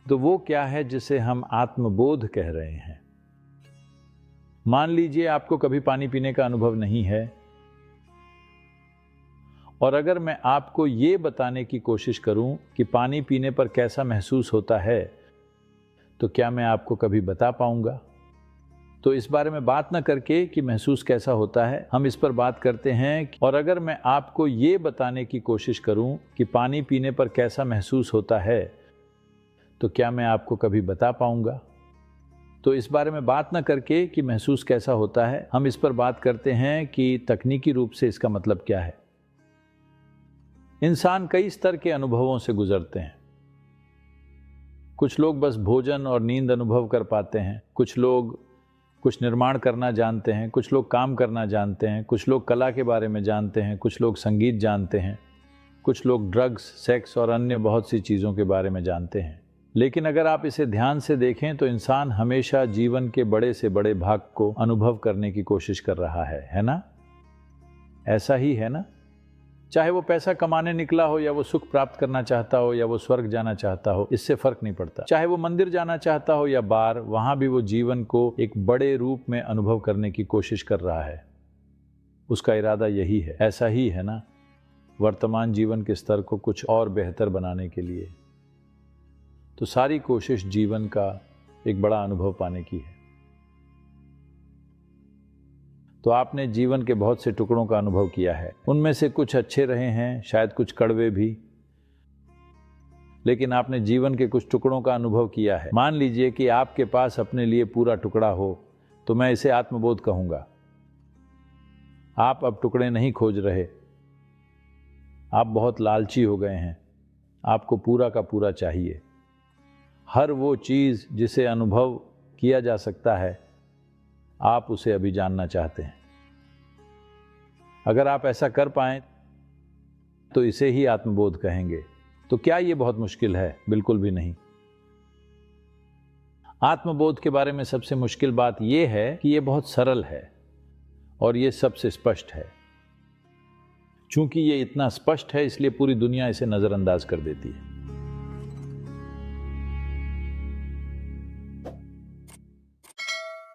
तो वो क्या है जिसे हम आत्मबोध कह रहे हैं। मान लीजिए आपको कभी पानी पीने का अनुभव नहीं है, और अगर मैं आपको ये बताने की कोशिश करूं कि पानी पीने पर कैसा महसूस होता है, तो क्या मैं आपको कभी बता पाऊंगा? तो इस बारे में बात ना करके कि महसूस कैसा होता है, हम इस पर बात करते हैं। और अगर मैं आपको ये बताने की कोशिश करूं कि पानी पीने पर कैसा महसूस होता है, तो क्या मैं आपको कभी बता पाऊंगा? तो इस बारे में बात ना करके कि महसूस कैसा होता है, हम इस पर बात करते हैं कि तकनीकी रूप से इसका मतलब क्या है। इंसान कई स्तर के अनुभवों से गुजरते हैं। कुछ लोग बस भोजन और नींद अनुभव कर पाते हैं, कुछ लोग कुछ निर्माण करना जानते हैं, कुछ लोग काम करना जानते हैं, कुछ लोग कला के बारे में जानते हैं, कुछ लोग संगीत जानते हैं, कुछ लोग ड्रग्स, सेक्स और अन्य बहुत सी चीज़ों के बारे में जानते हैं। लेकिन अगर आप इसे ध्यान से देखें तो इंसान हमेशा जीवन के बड़े से बड़े भाग को अनुभव करने की कोशिश कर रहा है ना? ऐसा ही है ना? चाहे वो पैसा कमाने निकला हो, या वो सुख प्राप्त करना चाहता हो, या वो स्वर्ग जाना चाहता हो, इससे फर्क नहीं पड़ता। चाहे वो मंदिर जाना चाहता हो या बार, वहां भी वो जीवन को एक बड़े रूप में अनुभव करने की कोशिश कर रहा है। उसका इरादा यही है। ऐसा ही है ना? वर्तमान जीवन के स्तर को कुछ और बेहतर बनाने के लिए तो सारी कोशिश जीवन का एक बड़ा अनुभव पाने की है। तो आपने जीवन के बहुत से टुकड़ों का अनुभव किया है। उनमें से कुछ अच्छे रहे हैं, शायद कुछ कड़वे भी, लेकिन आपने जीवन के कुछ टुकड़ों का अनुभव किया है। मान लीजिए कि आपके पास अपने लिए पूरा टुकड़ा हो, तो मैं इसे आत्मबोध कहूंगा। आप अब टुकड़े नहीं खोज रहे, आप बहुत लालची हो गए हैं। आपको पूरा का पूरा चाहिए। हर वो चीज जिसे अनुभव किया जा सकता है, आप उसे अभी जानना चाहते हैं। अगर आप ऐसा कर पाएं तो इसे ही आत्मबोध कहेंगे। तो क्या यह बहुत मुश्किल है? बिल्कुल भी नहीं। आत्मबोध के बारे में सबसे मुश्किल बात यह है कि यह बहुत सरल है और यह सबसे स्पष्ट है। चूंकि यह इतना स्पष्ट है, इसलिए पूरी दुनिया इसे नजरअंदाज कर देती है।